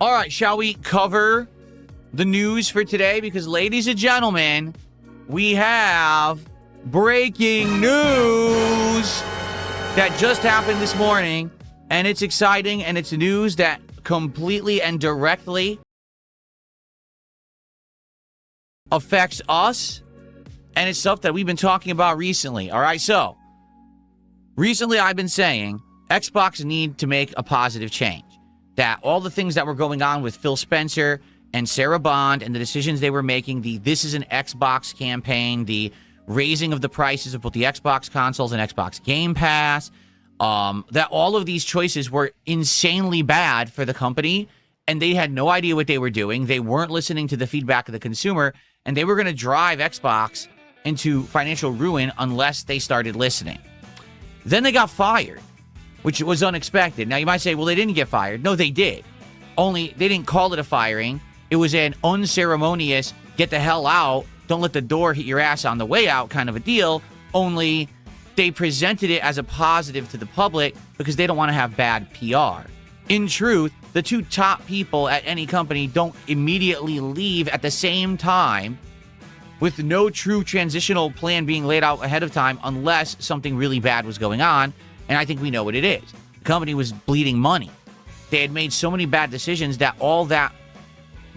All right, shall we cover the news for today? Because, ladies and gentlemen, we have breaking news that just happened this morning, and it's exciting, and it's news that completely and directly affects us, and it's stuff that we've been talking about recently. All right, so recently I've been saying Xbox need to make a positive change. That all the things that were going on with Phil Spencer and Sarah Bond and the decisions they were making, the This is an Xbox campaign, the raising of the prices of both the Xbox consoles and Xbox Game Pass, that all of these choices were insanely bad for the company, and they had no idea what they were doing. They weren't listening to the feedback of the consumer, and they were going to drive Xbox into financial ruin unless they started listening. Then they got fired, which was unexpected. Now, you might say, well, they didn't get fired. No, they did. Only they didn't call it a firing. It was an unceremonious, get the hell out, don't let the door hit your ass on the way out kind of a deal. Only they presented it as a positive to the public because they don't want to have bad PR. In truth, the two top people at any company don't immediately leave at the same time with no true transitional plan being laid out ahead of time unless something really bad was going on. And I think we know what it is. The company was bleeding money. They had made so many bad decisions that all that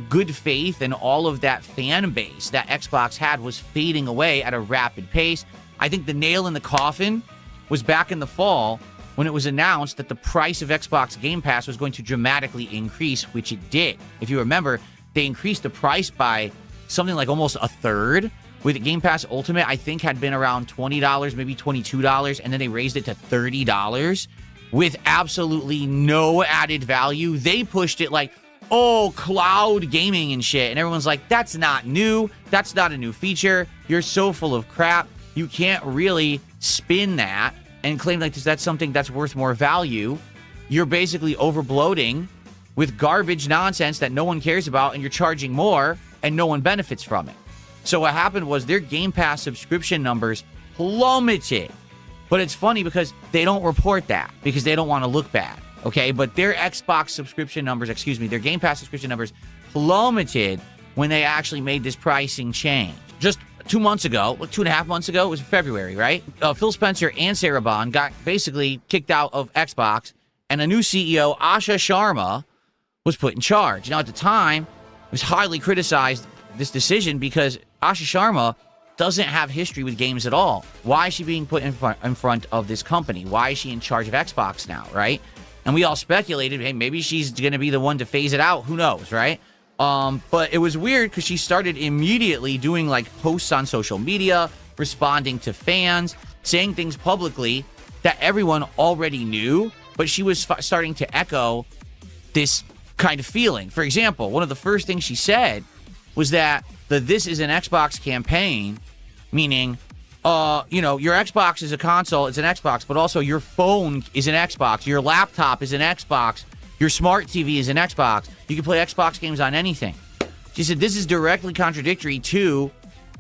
good faith and all of that fan base that Xbox had was fading away at a rapid pace. I think the nail in the coffin was back in the fall when it was announced that the price of Xbox Game Pass was going to dramatically increase, which it did. If you remember, they increased the price by something like almost a third. With Game Pass Ultimate, I think had been around $20, maybe $22, and then they raised it to $30 with absolutely no added value. They pushed it like, oh, cloud gaming and shit. And everyone's like, that's not new. That's not a new feature. You're so full of crap. You can't really spin that and claim like that's something that's worth more value. You're basically overbloating with garbage nonsense that no one cares about, and you're charging more, and no one benefits from it. So what happened was their Game Pass subscription numbers plummeted. But it's funny because they don't report that because they don't want to look bad, okay? But their Xbox subscription numbers, their Game Pass subscription numbers plummeted when they actually made this pricing change. Just 2 months ago, 2.5 months ago, it was February, right? Phil Spencer and Sarah Bond got basically kicked out of Xbox, and a new CEO, Asha Sharma, was put in charge. Now, at the time, it was highly criticized, this decision, because Asha Sharma doesn't have history with games at all. Why is she being put in front of this company? Why is she in charge of Xbox now, right? And we all speculated, hey, maybe she's going to be the one to phase it out. Who knows, right? But it was weird because she started immediately doing like posts on social media, responding to fans, saying things publicly that everyone already knew, but she was starting to echo this kind of feeling. For example, one of the first things she said was that This is an Xbox campaign, meaning, your Xbox is a console, it's an Xbox, but also your phone is an Xbox, your laptop is an Xbox, your smart TV is an Xbox. You can play Xbox games on anything. She said this is directly contradictory to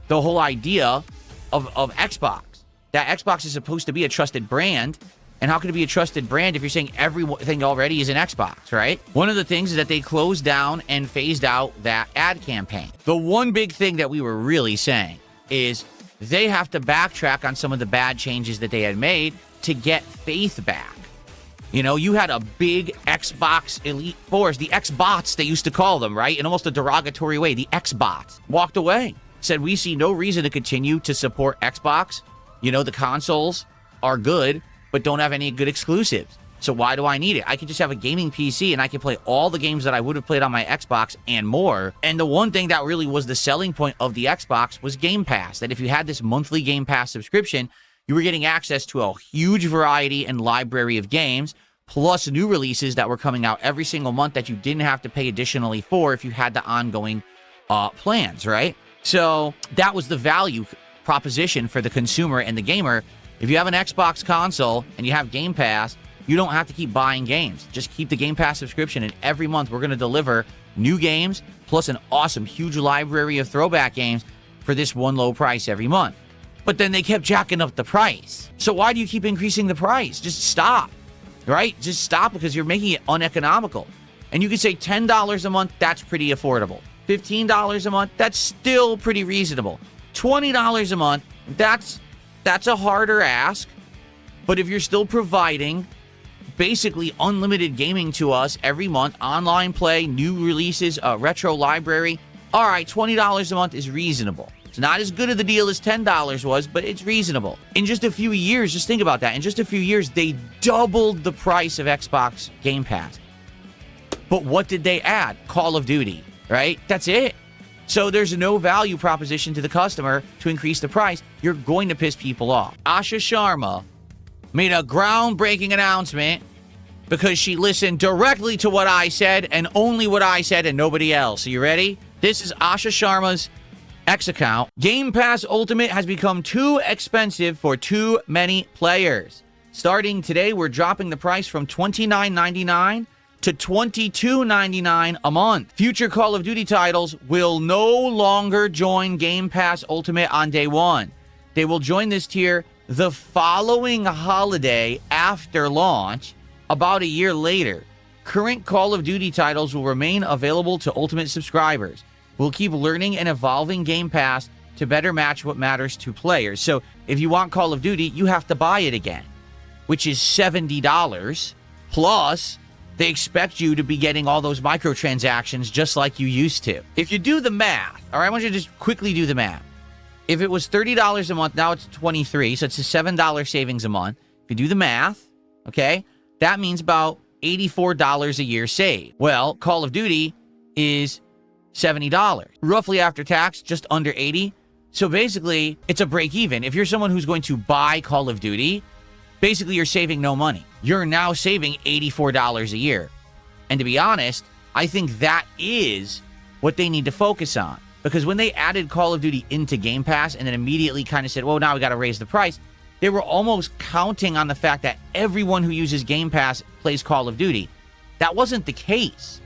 the whole idea of Xbox. That Xbox is supposed to be a trusted brand. And how can it be a trusted brand if you're saying everything already is an Xbox, right? One of the things is that they closed down and phased out that ad campaign. The one big thing that we were really saying is they have to backtrack on some of the bad changes that they had made to get faith back. You had a big Xbox elite force, the Xbots they used to call them, right? In almost a derogatory way, the Xbots walked away, said we see no reason to continue to support Xbox. The consoles are good, but don't have any good exclusives. So why do I need it? I can just have a gaming PC and I can play all the games that I would have played on my Xbox and more. And the one thing that really was the selling point of the Xbox was Game Pass. That if you had this monthly Game Pass subscription, you were getting access to a huge variety and library of games, plus new releases that were coming out every single month that you didn't have to pay additionally for if you had the ongoing plans, right? So that was the value proposition for the consumer and the gamer. If you have an Xbox console and you have Game Pass, you don't have to keep buying games. Just keep the Game Pass subscription, and every month we're going to deliver new games plus an awesome, huge library of throwback games for this one low price every month. But then they kept jacking up the price. So why do you keep increasing the price? Just stop, right? Just stop, because you're making it uneconomical. And you can say $10 a month, that's pretty affordable. $15 a month, that's still pretty reasonable. $20 a month, that's a harder ask. But if you're still providing basically unlimited gaming to us every month, online play, new releases, retro library, all right, $20 a month is reasonable. It's not as good of the deal as $10 was, but it's reasonable. In just a few years, just think about that. In just a few years, they doubled the price of Xbox Game Pass. But what did they add? Call of Duty, right? That's it. So there's no value proposition to the customer to increase the price. You're going to piss people off. Asha Sharma made a groundbreaking announcement because she listened directly to what I said and only what I said and nobody else. Are you ready? This is Asha Sharma's X account. Game Pass Ultimate has become too expensive for too many players. Starting today, we're dropping the price from $29.99 to $22.99 a month. Future Call of Duty titles will no longer join Game Pass Ultimate on day one. They will join this tier the following holiday after launch, about a year later. Current Call of Duty titles will remain available to Ultimate subscribers. We'll keep learning and evolving Game Pass to better match what matters to players. So if you want Call of Duty, you have to buy it again, which is $70 plus they expect you to be getting all those microtransactions just like you used to. If you do the math, all right, I want you to just quickly do the math. If it was $30 a month, now it's $23, so it's a $7 savings a month. If you do the math, okay, that means about $84 a year saved. Well, Call of Duty is $70. Roughly after tax, just under $80. So basically, it's a break even. If you're someone who's going to buy Call of Duty, basically you're saving no money. You're now saving $84 a year. And to be honest, I think that is what they need to focus on. Because when they added Call of Duty into Game Pass and then immediately kind of said, well, now we got to raise the price, they were almost counting on the fact that everyone who uses Game Pass plays Call of Duty. That wasn't the case.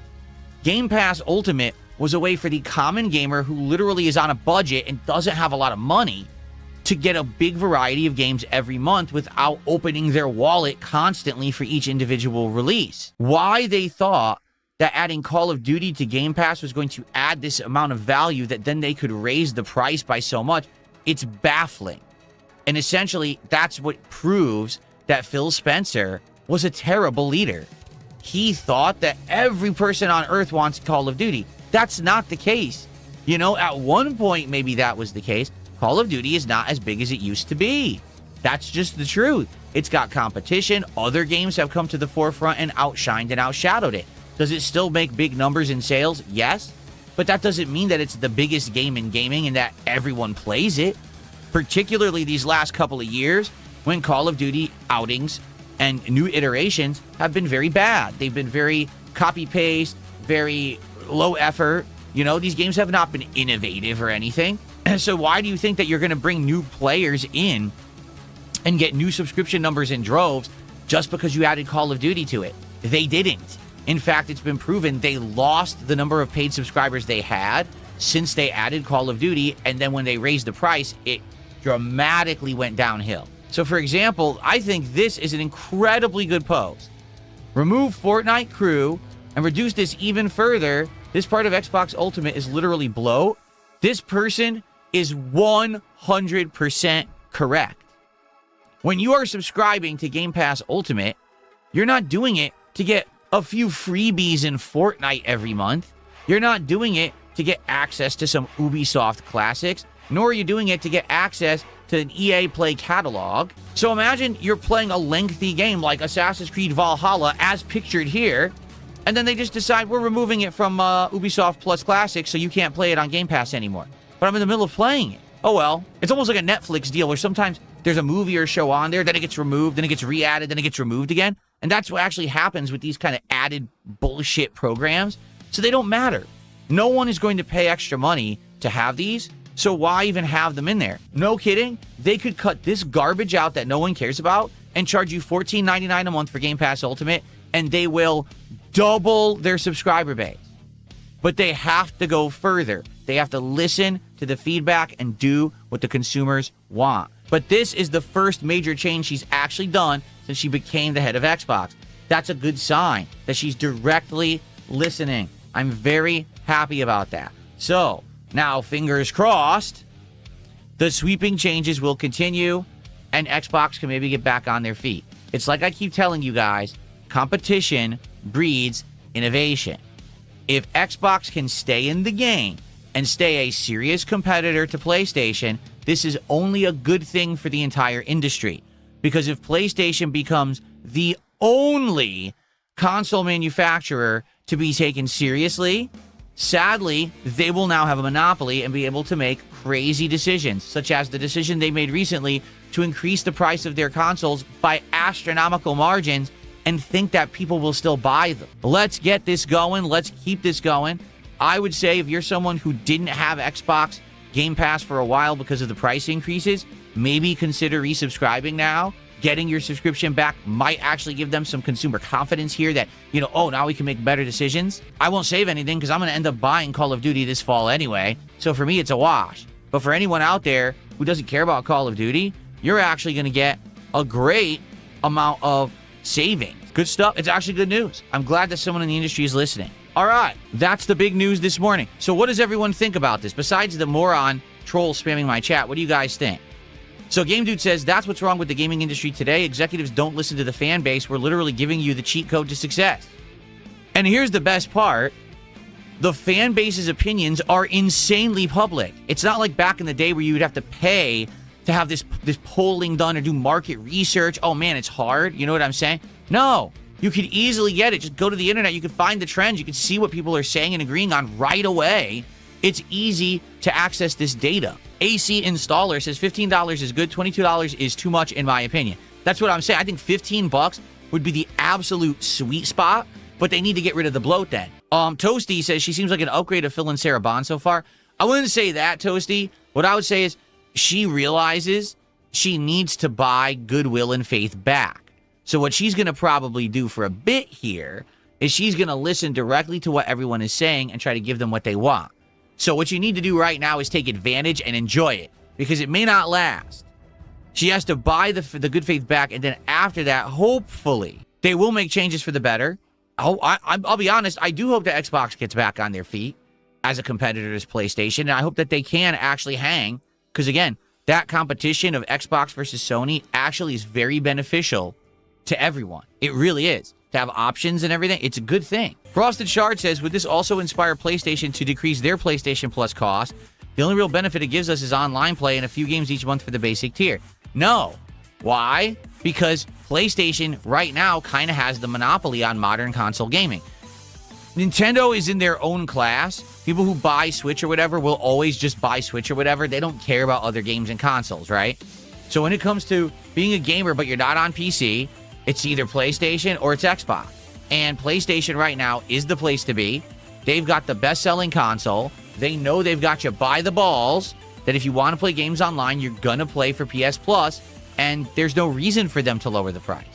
Game Pass Ultimate was a way for the common gamer who literally is on a budget and doesn't have a lot of money to get a big variety of games every month without opening their wallet constantly for each individual release. Why they thought that adding Call of Duty to Game Pass was going to add this amount of value that then they could raise the price by so much, it's baffling. And essentially, that's what proves that Phil Spencer was a terrible leader. He thought that every person on Earth wants Call of Duty. That's not the case. You know, at one point, maybe that was the case. Call of Duty is not as big as it used to be. That's just the truth. It's got competition. Other games have come to the forefront and outshined and outshadowed it. Does it still make big numbers in sales? Yes. But that doesn't mean that it's the biggest game in gaming and that everyone plays it. Particularly these last couple of years when Call of Duty outings and new iterations have been very bad. They've been very copy-paste, very low effort. You know, these games have not been innovative or anything. So why do you think that you're going to bring new players in and get new subscription numbers in droves just because you added Call of Duty to it? They didn't. In fact, it's been proven they lost the number of paid subscribers they had since they added Call of Duty, and then when they raised the price, it dramatically went downhill. So for example, I think this is an incredibly good post. Remove Fortnite crew and reduce this even further. This part of Xbox Ultimate is literally bloat. This person is 100% correct. When you are subscribing to Game Pass Ultimate, you're not doing it to get a few freebies in Fortnite every month. You're not doing it to get access to some Ubisoft classics, nor are you doing it to get access to an EA Play catalog. So imagine you're playing a lengthy game like Assassin's Creed Valhalla as pictured here, and then they just decide we're removing it from Ubisoft Plus Classics so you can't play it on Game Pass anymore. But I'm in the middle of playing it. Oh well. It's almost like a Netflix deal where sometimes there's a movie or show on there, then it gets removed, then it gets re-added, then it gets removed again. And that's what actually happens with these kind of added bullshit programs. So they don't matter. No one is going to pay extra money to have these, so why even have them in there? No kidding. They could cut this garbage out that no one cares about and charge you $14.99 a month for Game Pass Ultimate, and they will double their subscriber base. But they have to go further. They have to listen to the feedback and do what the consumers want. But this is the first major change she's actually done since she became the head of Xbox. That's a good sign that she's directly listening. I'm very happy about that. So, now, fingers crossed, the sweeping changes will continue and Xbox can maybe get back on their feet. It's like I keep telling you guys, competition breeds innovation. If Xbox can stay in the game and stay a serious competitor to PlayStation, this is only a good thing for the entire industry. Because if PlayStation becomes the only console manufacturer to be taken seriously, sadly, they will now have a monopoly and be able to make crazy decisions, such as the decision they made recently to increase the price of their consoles by astronomical margins and think that people will still buy them. Let's get this going. Let's keep this going. I would say if you're someone who didn't have Xbox Game Pass for a while because of the price increases, maybe consider resubscribing now. Getting your subscription back might actually give them some consumer confidence here that, oh, now we can make better decisions. I won't save anything because I'm going to end up buying Call of Duty this fall anyway. So for me, it's a wash. But for anyone out there who doesn't care about Call of Duty, you're actually going to get a great amount of savings. Good stuff. It's actually good news. I'm glad that someone in the industry is listening. All right, that's the big news this morning. So what does everyone think about this? Besides the moron troll spamming my chat, what do you guys think? So Game Dude says, that's what's wrong with the gaming industry today. Executives don't listen to the fan base. We're literally giving you the cheat code to success. And here's the best part. The fan base's opinions are insanely public. It's not like back in the day where you would have to pay to have this polling done or do market research. Oh man, it's hard. You know what I'm saying? No, you could easily get it. Just go to the internet. You can find the trends. You can see what people are saying and agreeing on right away. It's easy to access this data. AC Installer says $15 is good. $22 is too much in my opinion. That's what I'm saying. I think $15 would be the absolute sweet spot, but they need to get rid of the bloat then. Toasty says she seems like an upgrade of Phil and Sarah Bond so far. I wouldn't say that, Toasty. What I would say is she realizes she needs to buy goodwill and faith back. So what she's going to probably do for a bit here is she's going to listen directly to what everyone is saying and try to give them what they want. So what you need to do right now is take advantage and enjoy it, because it may not last. She has to buy the good faith back, and then after that, hopefully, they will make changes for the better. I'll be honest, I do hope that Xbox gets back on their feet as a competitor to PlayStation, and I hope that they can actually hang, because again, that competition of Xbox versus Sony actually is very beneficial to everyone. It really is. To have options and everything, it's a good thing. Frosted Shard says, would this also inspire PlayStation to decrease their PlayStation Plus cost? The only real benefit it gives us is online play and a few games each month for the basic tier. No. Why? Because PlayStation right now kind of has the monopoly on modern console gaming. Nintendo is in their own class. People who buy Switch or whatever will always just buy Switch or whatever. They don't care about other games and consoles, right? So when it comes to being a gamer but you're not on PC, it's either PlayStation or it's Xbox. And PlayStation right now is the place to be. They've got the best-selling console. They know they've got you by the balls, that if you want to play games online, you're going to play for PS Plus, and there's no reason for them to lower the price.